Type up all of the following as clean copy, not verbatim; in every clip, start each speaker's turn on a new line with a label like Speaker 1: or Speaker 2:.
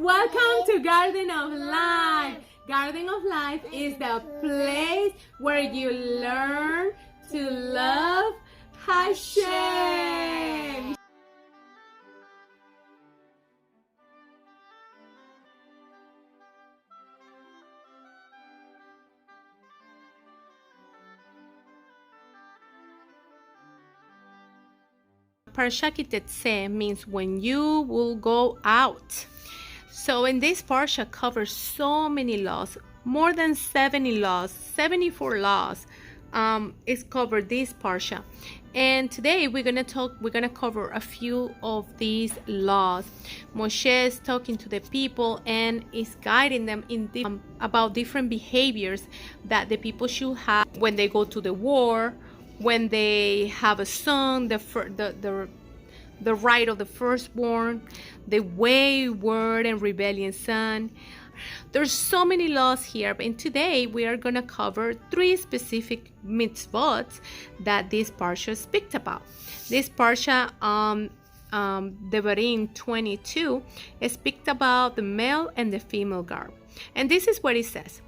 Speaker 1: Welcome to Garden of Life. Garden of Life is the place where you learn to love Hashem. Parshat Ki Tetzei means when you will go out. So in this parsha covers so many laws, more than 70 laws, 74 laws is covered this parsha. And today we're gonna cover a few of these laws. Moshe is talking to the people and is guiding them in about different behaviors that the people should have when they go to the war, when they have a son, the right of the firstborn, the wayward and rebellious son. There's so many laws here, and today we are going to cover 3 specific mitzvot that this parsha speaks about. This parsha, Devarim 22, speaks about the male and the female garb. And this is what it says.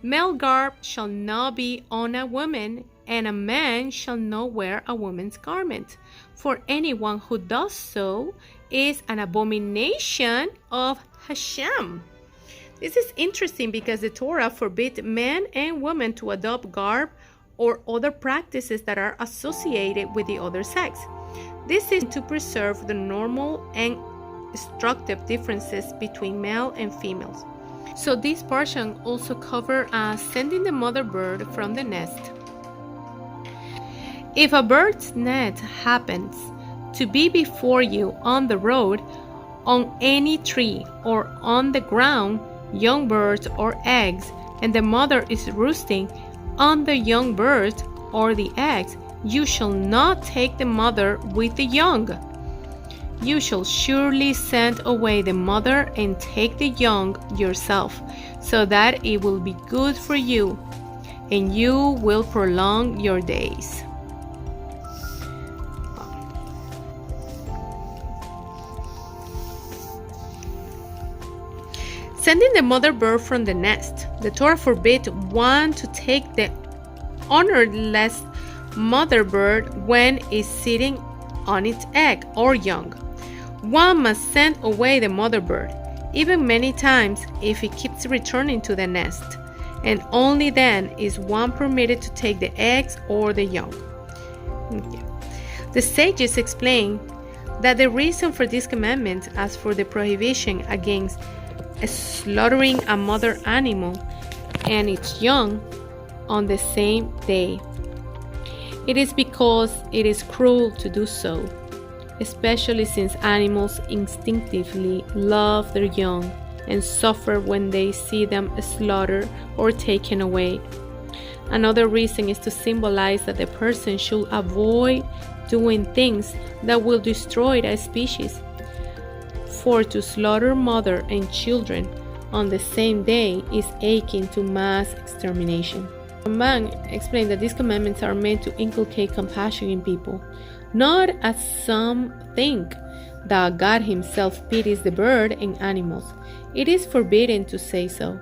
Speaker 1: Male garb shall not be on a woman, and a man shall not wear a woman's garment. For anyone who does so is an abomination of Hashem. This is interesting because the Torah forbids men and women to adopt garb or other practices that are associated with the other sex. This is to preserve the normal and instructive differences between male and females. So this portion also covers sending the mother bird from the nest. If a bird's nest happens to be before you on the road, on any tree, or on the ground, young birds or eggs, and the mother is roosting on the young birds or the eggs, you shall not take the mother with the young. You shall surely send away the mother and take the young yourself, so that it will be good for you, and you will prolong your days. Sending the mother bird from the nest. The Torah forbids one to take the ownerless mother bird when it's sitting on its egg or young. One must send away the mother bird, even many times if it keeps returning to the nest, and only then is one permitted to take the eggs or the young. The sages explain that the reason for this commandment, as for the prohibition against slaughtering a mother animal and its young on the same day, it is because it is cruel to do so, especially since animals instinctively love their young and suffer when they see them slaughtered or taken away. Another reason is to symbolize that the person should avoid doing things that will destroy a species. For to slaughter mother and children on the same day is akin to mass extermination. Ramban explained that these commandments are meant to inculcate compassion in people, not as some think that God himself pities the bird and animals. It is forbidden to say so,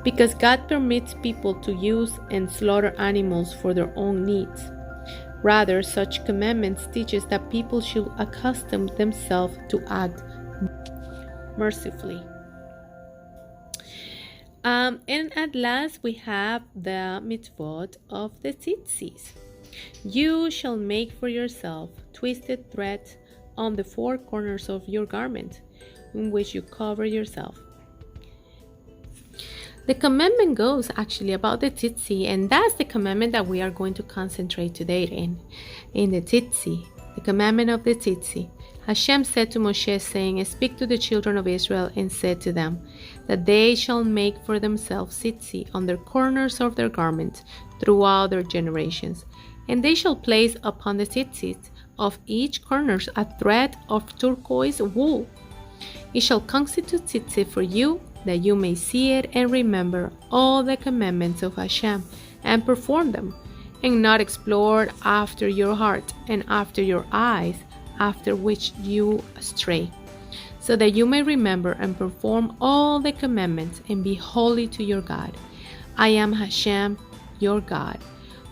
Speaker 1: because God permits people to use and slaughter animals for their own needs. Rather, such commandments teaches that people should accustom themselves to act mercifully. And at last we have the mitzvot of the tzitzis. You shall make for yourself twisted threads on the 4 corners of your garment, in which you cover yourself. The commandment goes actually about the tzitzit, and that's the commandment that we are going to concentrate today in the tzitzit, the commandment of the tzitzit. Hashem said to Moshe, saying, Speak to the children of Israel and said to them, that they shall make for themselves tzitzit on the corners of their garments throughout their generations, and they shall place upon the tzitzit of each corner a thread of turquoise wool. It shall constitute tzitzit for you, that you may see it and remember all the commandments of Hashem and perform them, and not explore after your heart and after your eyes, after which you stray. so that you may remember and perform all the commandments and be holy to your God. I am Hashem, your God,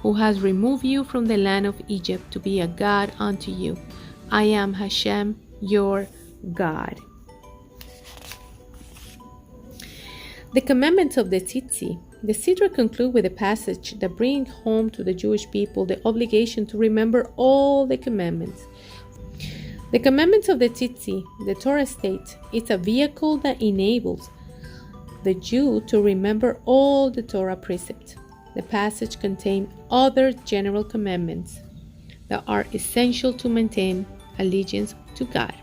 Speaker 1: who has removed you from the land of Egypt to be a God unto you. I am Hashem, your God. The commandments of the Tetzei. The Sidra conclude with a passage that brings home to the Jewish people the obligation to remember all the commandments. The commandments of the Tetzei, the Torah states, is a vehicle that enables the Jew to remember all the Torah precepts. The passage contains other general commandments that are essential to maintain allegiance to God,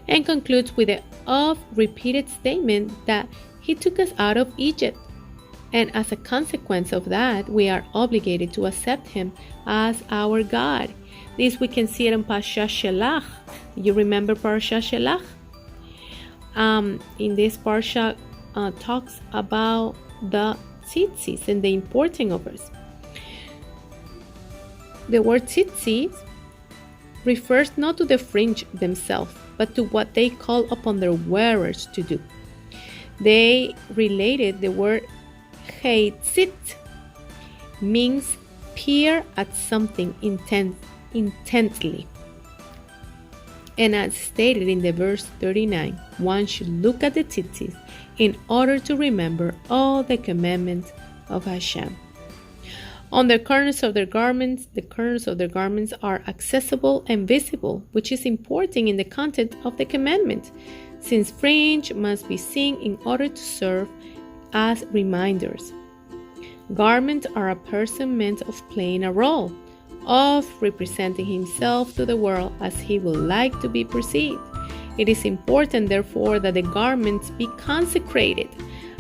Speaker 1: and concludes with the oft-repeated statement that He took us out of Egypt, and as a consequence of that, we are obligated to accept Him as our God. This we can see it in Parshat Shelach. You remember Parshat Shelach? In this Parsha talks about the tzitzis and the importance of it. The word tzitzis refers not to the fringe themselves, but to what they call upon their wearers to do. They related the word heitzit means peer at something intently. And as stated in the verse 39, one should look at the tzitzis in order to remember all the commandments of Hashem. On the corners of their garments, the corners of their garments are accessible and visible, which is important in the content of the commandment, since fringe must be seen in order to serve as reminders. Garments are a person meant of playing a role, of representing himself to the world as he would like to be perceived. It is important, therefore, that the garments be consecrated,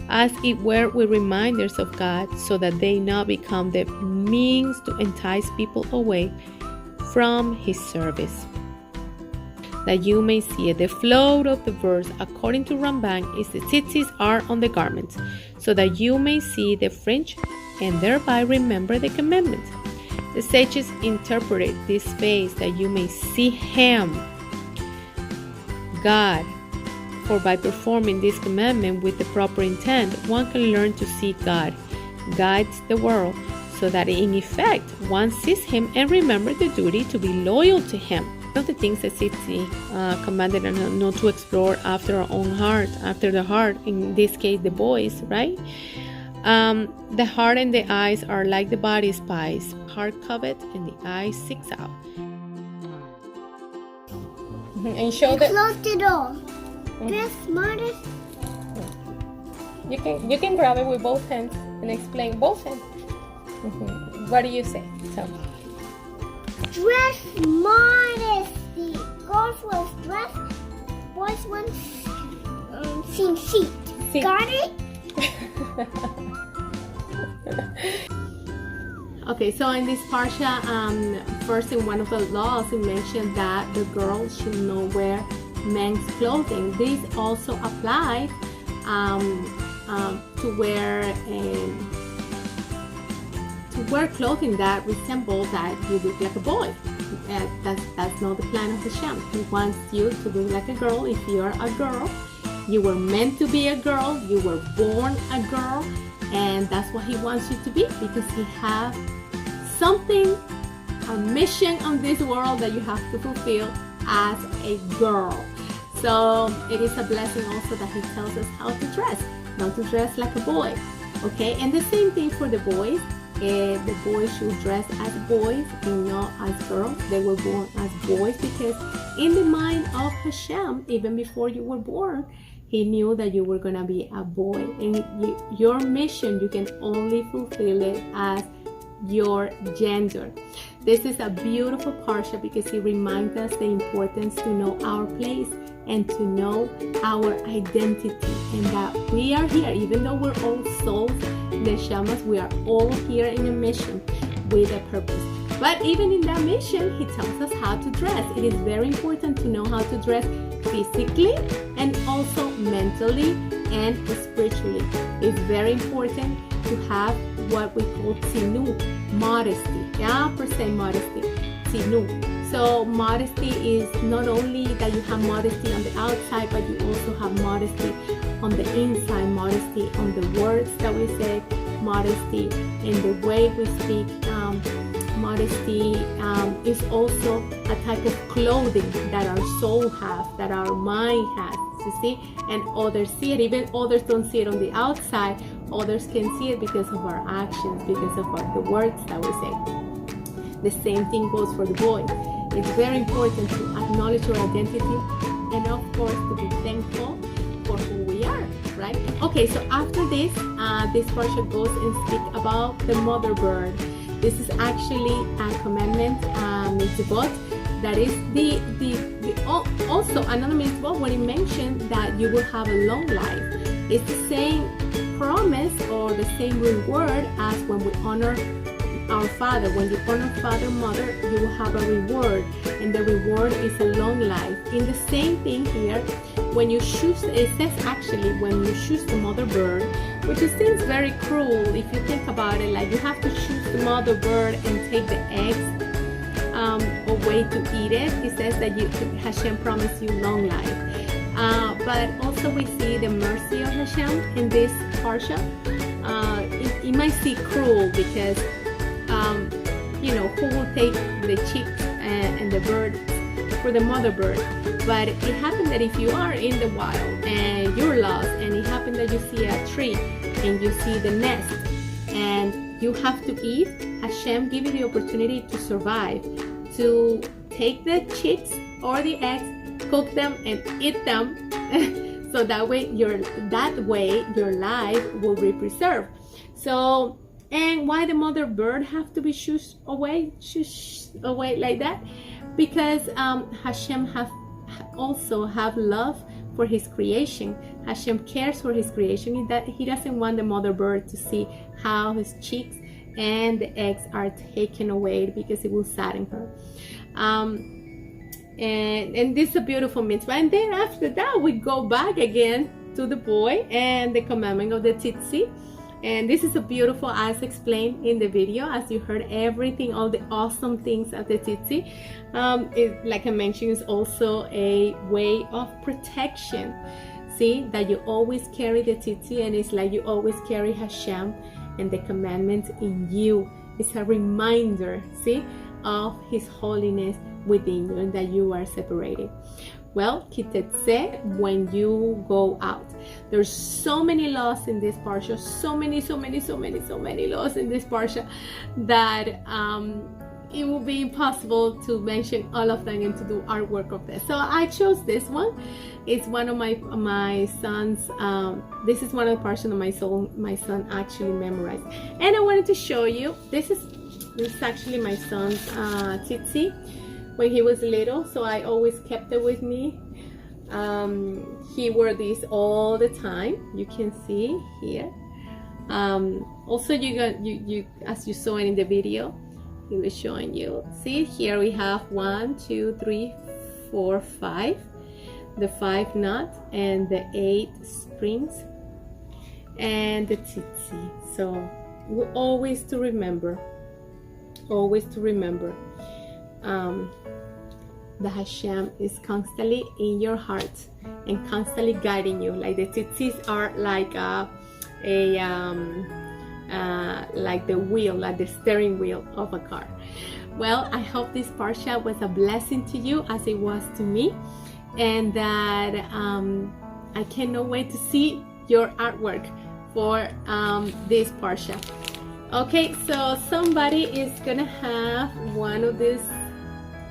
Speaker 1: as it were with reminders of God, so that they not become the means to entice people away from His service. That you may see it, the flow of the verse, according to Ramban, is the tzitzis are on the garments, so that you may see the fringe and thereby remember the commandment. The sages interpreted this phase that you may see Him, God, for by performing this commandment with the proper intent, one can learn to see God, guides the world, so that in effect one sees Him and remembers the duty to be loyal to Him. One of the things that Tzitzei commanded us not to explore after our own heart, after the heart, in this case the boys, right? The heart and the eyes are like the body spies. Heart covet and the eye seeks out. And show that.
Speaker 2: Close the door. Dress smartest.
Speaker 1: You can grab it with both hands and explain both hands. What do you say? So.
Speaker 2: Dress modesty. Girls was dress. Boys want seat. Got it?
Speaker 1: Okay, so in this parsha, first in one of the laws, it mentioned that the girls should not wear men's clothing. This also applies to wear clothing that resemble that you look like a boy. That's not the plan of Hashem. He wants you to look like a girl. If you are a girl, you were meant to be a girl. You were born a girl, and that's what He wants you to be, because He has something, a mission on this world that you have to fulfill as a girl. So it is a blessing also that He tells us how to dress, not to dress like a boy. Okay, and the same thing for the boys. The boys should dress as boys and not as girls. They were born as boys because in the mind of Hashem, even before you were born, He knew that you were going to be a boy. And your mission, you can only fulfill it as your gender. This is a beautiful parsha because it reminds us the importance to know our place and to know our identity, and that we are here, even though we're all souls, the shamas, we are all here in a mission with a purpose. But even in that mission, He tells us how to dress. It is very important to know how to dress physically and also mentally and spiritually. It's very important to have what we call tzinu, modesty. Yeah, per se modesty. Tzinu, So modesty is not only that you have modesty on the outside, but you also have modesty on the inside, modesty on the words that we say, modesty in the way we speak. Modesty is also a type of clothing that our soul has, that our mind has, you see, and others see it. Even others don't see it on the outside. Others can see it because of our actions, because of the words that we say. The same thing goes for the boy. It's very important to acknowledge your identity and, of course, to be thankful for who we are, right? Okay, so after this, this parsha goes and speak about the mother bird. This is actually a commandment, mitzvot, that is also another mitzvot when it mentioned that you will have a long life. It's the same promise or the same reward as when we honor our father. When you honor father, mother, you will have a reward, and the reward is a long life. In the same thing here, when you choose, it says actually when you choose the mother bird, which seems very cruel if you think about it, like you have to choose the mother bird and take the eggs away to eat it. It says that Hashem promised you long life. But also we see the mercy of Hashem in this parsha. It might seem cruel because who will take the chicks and the birds for the mother bird? But it happened that if you are in the wild and you're lost, and it happened that you see a tree and you see the nest and you have to eat, Hashem give you the opportunity to survive, to take the chicks or the eggs, cook them and eat them, so that way your life will be preserved. So, and why the mother bird have to be shushed away like that? Because Hashem also have love for his creation. Hashem cares for his creation. That he doesn't want the mother bird to see how his chicks and the eggs are taken away, because it will sadden her. And this is a beautiful mitzvah. And then after that, we go back again to the boy and the commandment of the Tetzei. And this is a beautiful, as explained in the video, as you heard everything, all the awesome things of the Tetzei. Like I mentioned, is also a way of protection. See, that you always carry the Tetzei, and it's like you always carry Hashem and the commandments in you. It's a reminder, see, of His holiness within you, and that you are separated. Well, Ki Tetzei, when you go out. There's so many laws in this parsha, so many laws in this parsha, that it will be impossible to mention all of them and to do artwork of this. So I chose this one. It's one of my son's, this is one of the parsha that my son actually memorized. And I wanted to show you, this is actually my son's Tetzei when he was little, so I always kept it with me. He wore these all the time. You can see here. Also, you as you saw in the video, he was showing you. See, here we have 1, 2, 3, 4, 5. The 5 knots and the 8 strings and the Tetzei. So always to remember. The Hashem is constantly in your heart and constantly guiding you. Like the Tetzeis are like like the wheel, like the steering wheel of a car. Well, I hope this parsha was a blessing to you as it was to me, and that I cannot wait to see your artwork for this parsha. Okay, so somebody is gonna have one of these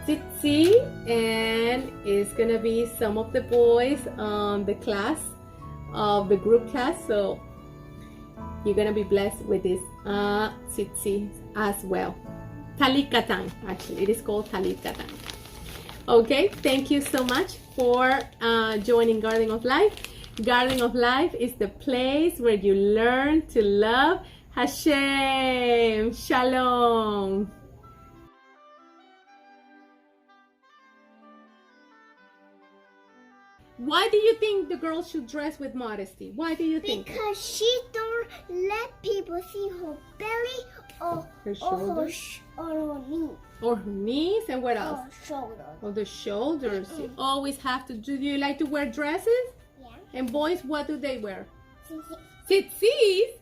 Speaker 1: Tetzei, and it's gonna be some of the boys on the class of the group class. So you're gonna be blessed with this Tetzei as well. Talit Katan, actually, it is called Talit Katan. Okay, thank you so much for joining Garden of Life. Garden of Life is the place where you learn to love Hashem. Shalom. Why do you think the girl should dress with modesty? Why do you think?
Speaker 2: Because she don't let people see her belly or her knee.
Speaker 1: Or her knees, and what else?
Speaker 2: Oh, shoulders.
Speaker 1: Or the shoulders. You always have to. Do you like to wear dresses?
Speaker 2: Yeah.
Speaker 1: And boys, what do they wear?
Speaker 2: Tzitzit.
Speaker 1: Tzitzis?